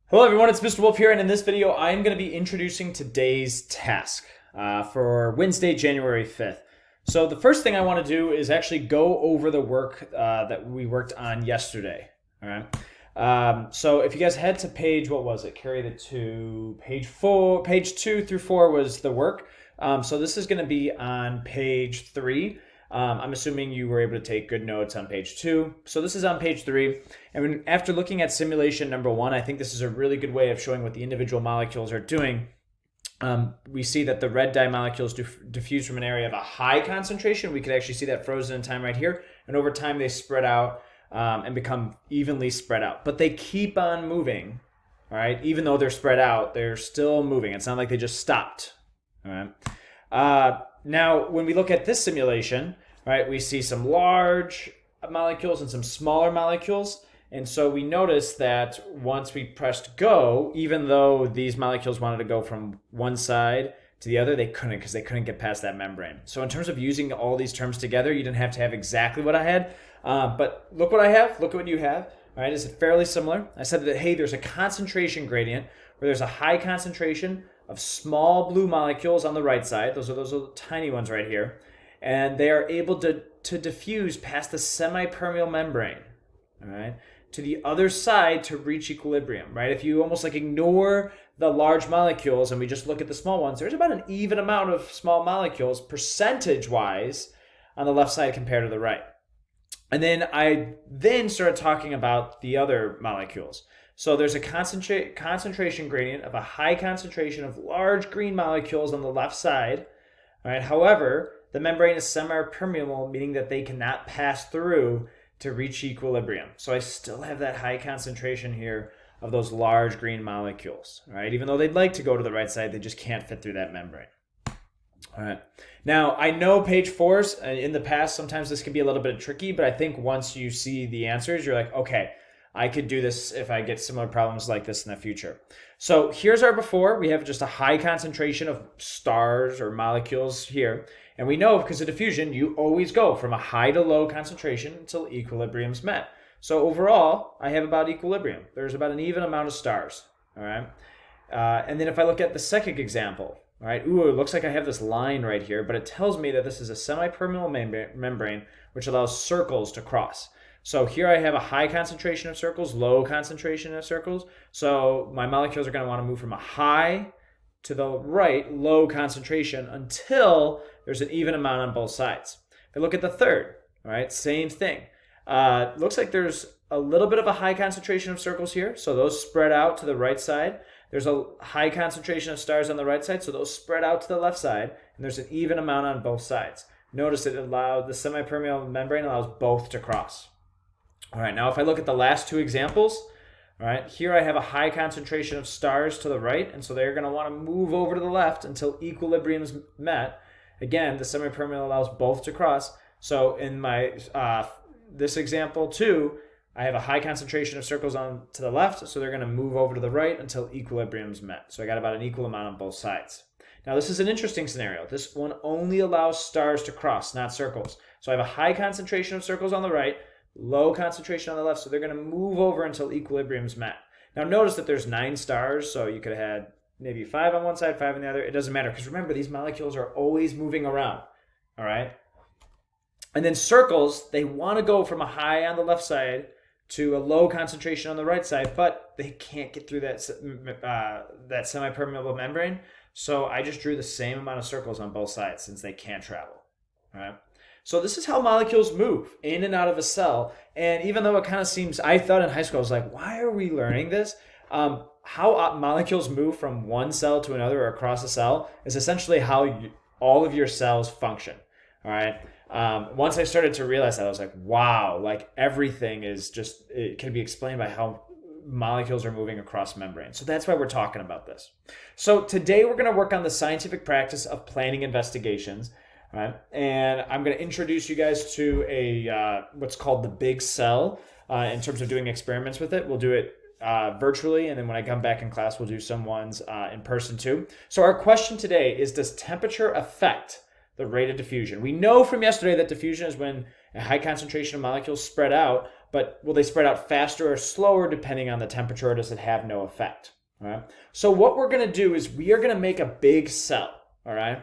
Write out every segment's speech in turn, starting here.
Hello everyone, it's Mr. Wolf here, and in this video I'm going to be introducing today's task for Wednesday, January 5th. So the first thing I want to do is actually go over the work that we worked on yesterday. All right. So if you guys head to page, what was it? Carried it to page 4, page 2 through 4 was the work. So this is going to be on page 3. I'm assuming you were able to take good notes on page 2. So this is on page 3. And after looking at simulation number 1, I think this is a really good way of showing what the individual molecules are doing. We see that the red dye molecules diffuse from an area of a high concentration. We could actually see that frozen in time right here. And over time, they spread out and become evenly spread out. But they keep on moving, all right? Even though they're spread out, they're still moving. It's not like they just stopped, all right? Now, when we look at this simulation, right, we see some large molecules and some smaller molecules. And so we notice that once we pressed go, even though these molecules wanted to go from one side to the other, they couldn't because they couldn't get past that membrane. So in terms of using all these terms together, you didn't have to have exactly what I had. But look what I have. Look at what you have. All right, is it fairly similar? I said that, hey, there's a concentration gradient where there's a high concentration of small blue molecules on the right side. Those are those little tiny ones right here. And they are able to diffuse past the semi-permeable membrane, all right, to the other side to reach equilibrium, right? If you almost like ignore the large molecules and we just look at the small ones, there's about an even amount of small molecules percentage-wise on the left side compared to the right. And then I started talking about the other molecules. So there's a concentration gradient of a high concentration of large green molecules on the left side. All right. However, the membrane is semi-permeable, meaning that they cannot pass through to reach equilibrium. So I still have that high concentration here of those large green molecules. All right. Even though they'd like to go to the right side, they just can't fit through that membrane. All right. Now, I know page 4s, in the past, sometimes this can be a little bit tricky, but I think once you see the answers, you're like, okay, I could do this if I get similar problems like this in the future. So here's our before. We have just a high concentration of stars or molecules here. And we know because of diffusion, you always go from a high to low concentration until equilibrium's met. So overall, I have about equilibrium. There's about an even amount of stars. All right. And then if I look at the second example, all right, ooh, it looks like I have this line right here, but it tells me that this is a semi-permeable membrane, which allows circles to cross. So here I have a high concentration of circles, low concentration of circles. So my molecules are going to want to move from a high to the right, low concentration, until there's an even amount on both sides. If I look at the third, all right, same thing. Looks like there's a little bit of a high concentration of circles here. So those spread out to the right side. There's a high concentration of stars on the right side. So those spread out to the left side. And there's an even amount on both sides. Notice the semi-permeable membrane allows both to cross. All right, now if I look at the last two examples, all right, here I have a high concentration of stars to the right, and so they're going to want to move over to the left until equilibrium is met. Again, the semi-permeable allows both to cross. So in my this example too, I have a high concentration of circles on to the left, so they're going to move over to the right until equilibrium is met. So I got about an equal amount on both sides. Now this is an interesting scenario. This one only allows stars to cross, not circles. So I have a high concentration of circles on the right, low concentration on the left, so they're going to move over until equilibrium's met. Now notice that there's 9 stars, so you could have had maybe 5 on one side, 5 on the other. It doesn't matter, because remember, these molecules are always moving around, all right? And then circles, they want to go from a high on the left side to a low concentration on the right side, but they can't get through that semi-permeable membrane, so I just drew the same amount of circles on both sides since they can't travel, all right? So this is how molecules move in and out of a cell. And even though it kind of seems, I thought in high school, I was like, why are we learning this? How molecules move from one cell to another or across a cell is essentially how all of your cells function. All right. Once I started to realize that, I was like, wow, like everything is just, it can be explained by how molecules are moving across membranes. So that's why we're talking about this. So today we're going to work on the scientific practice of planning investigations. Right. And I'm going to introduce you guys to a what's called the big cell in terms of doing experiments with it. We'll do it virtually, and then when I come back in class, we'll do some ones in person too. So our question today is, does temperature affect the rate of diffusion? We know from yesterday that diffusion is when a high concentration of molecules spread out, but will they spread out faster or slower depending on the temperature, or does it have no effect? All right. So what we're going to do is we are going to make a big cell. All right.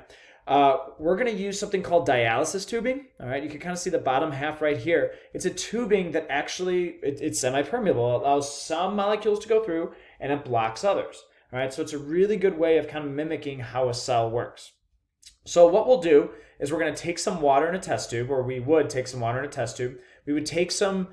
We're going to use something called dialysis tubing. All right. You can kind of see the bottom half right here. It's a tubing that actually it's semi-permeable. It allows some molecules to go through and it blocks others. All right. So it's a really good way of kind of mimicking how a cell works. So what we'll do is we're going to take some water in a test tube, or we would take some water in a test tube. We would take some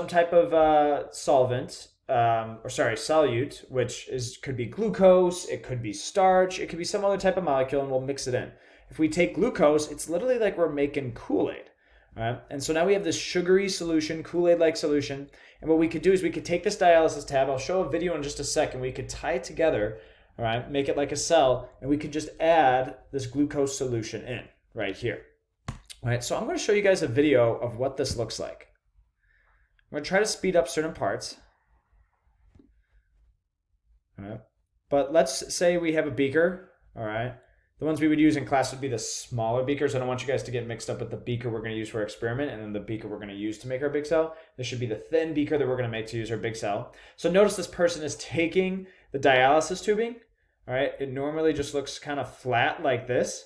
type of solvent, solute, which could be glucose, it could be starch, it could be some other type of molecule, and we'll mix it in. If we take glucose, it's literally like we're making Kool-Aid. Right? And so now we have this sugary solution, Kool-Aid-like solution. And what we could do is we could take this dialysis tab. I'll show a video in just a second. We could tie it together, all right, make it like a cell, and we could just add this glucose solution in right here. All right, so I'm going to show you guys a video of what this looks like. I'm going to try to speed up certain parts. All right. But let's say we have a beaker, all right? The ones we would use in class would be the smaller beakers. I don't want you guys to get mixed up with the beaker we're going to use for our experiment and then the beaker we're going to use to make our big cell. This should be the thin beaker that we're going to make to use our big cell. So notice this person is taking the dialysis tubing, all right? It normally just looks kind of flat like this,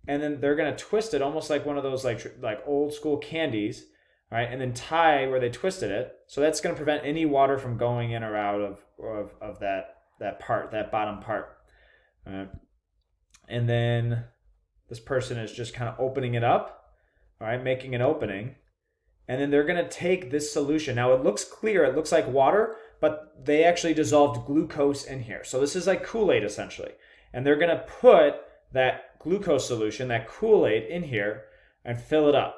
and then they're going to twist it almost like one of those like old school candies, all right? And then tie where they twisted it. So that's going to prevent any water from going in or out of that part, that bottom part. All right. And then this person is just kind of opening it up, all right, making an opening. And then they're going to take this solution. Now it looks clear, it looks like water, but they actually dissolved glucose in here. So this is like Kool-Aid essentially. And they're going to put that glucose solution, that Kool-Aid in here and fill it up.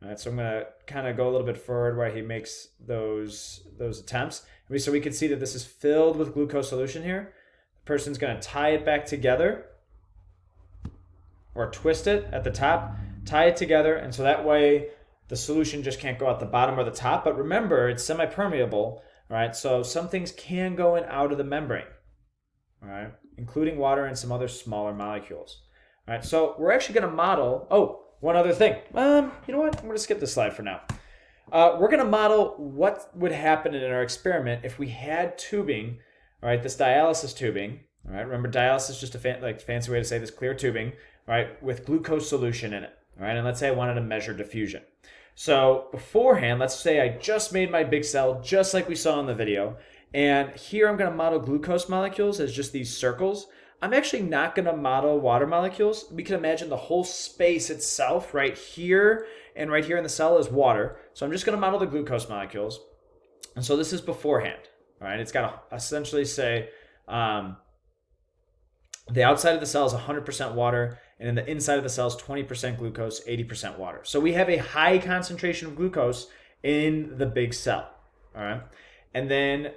All right, so I'm going to kind of go a little bit forward where he makes those attempts. So we can see that this is filled with glucose solution here. The person's going to tie it back together or twist it at the top, tie it together, and so that way the solution just can't go out the bottom or the top. But remember, it's semi-permeable, all right? So some things can go in out of the membrane, all right, including water and some other smaller molecules. All right, so we're actually going to model, one other thing. You know what? I'm going to skip this slide for now. We're going to model what would happen in our experiment if we had tubing, all right, this dialysis tubing, all right? Remember, dialysis is just a fancy way to say this clear tubing, all right, with glucose solution in it, all right? And let's say I wanted to measure diffusion. So beforehand, let's say I just made my big cell, just like we saw in the video, and here I'm going to model glucose molecules as just these circles. I'm actually not going to model water molecules. We can imagine the whole space itself right here and right here in the cell is water. So I'm just going to model the glucose molecules. And so this is beforehand. All right, it's got to essentially say the outside of the cell is 100% water, and in the inside of the cell is 20% glucose, 80% water. So we have a high concentration of glucose in the big cell. All right, and then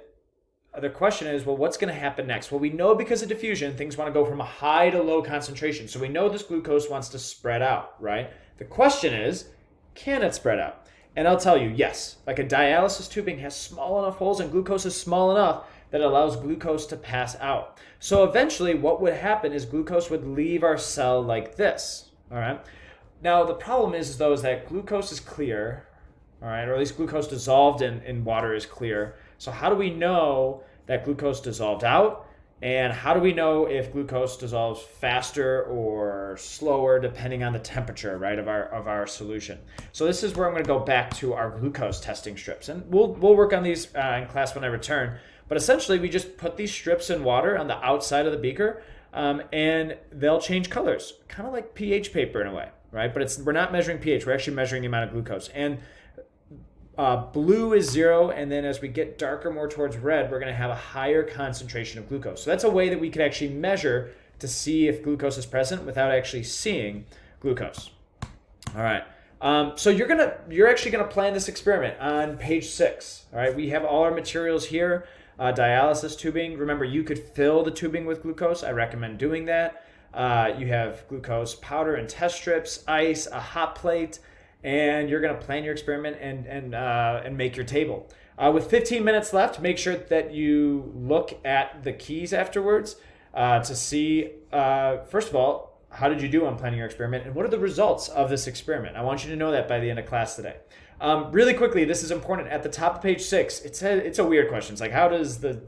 the question is, well, what's going to happen next? Well, we know because of diffusion, things want to go from a high to low concentration. So we know this glucose wants to spread out, right? The question is, can it spread out? And I'll tell you, yes. Like a dialysis tubing has small enough holes and glucose is small enough that it allows glucose to pass out. So eventually what would happen is glucose would leave our cell like this, all right? Now the problem is that glucose is clear, all right, or at least glucose dissolved in water is clear. So how do we know that glucose dissolved out? And how do we know if glucose dissolves faster or slower depending on the temperature, right, of our solution? So this is where I'm going to go back to our glucose testing strips. And we'll work on these in class when I return. But essentially, we just put these strips in water on the outside of the beaker, and they'll change colors, kind of like pH paper in a way, right? But we're not measuring pH. We're actually measuring the amount of glucose. And blue is 0, and then as we get darker more towards red, we're going to have a higher concentration of glucose. So that's a way that we could actually measure to see if glucose is present without actually seeing glucose. All right. So you're actually gonna plan this experiment on page 6. All right. We have all our materials here. Dialysis tubing. Remember, you could fill the tubing with glucose. I recommend doing that. You have glucose powder and test strips, ice, a hot plate. And you're going to plan your experiment and make your table. With 15 minutes left, make sure that you look at the keys afterwards to see, first of all, how did you do on planning your experiment, and what are the results of this experiment? I want you to know that by the end of class today. Really quickly, this is important. At the top of page 6, it's a weird question. It's like, how does the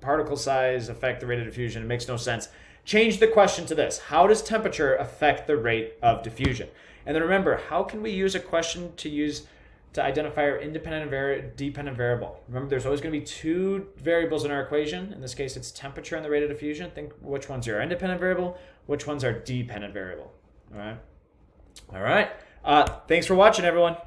particle size affect the rate of diffusion? It makes no sense. Change the question to this: how does temperature affect the rate of diffusion? And then remember, how can we use a question to identify our independent and dependent variable? Remember, there's always going to be two variables in our equation. In this case, it's temperature and the rate of diffusion. Think which one's your independent variable, which one's our dependent variable. All right. Thanks for watching, everyone.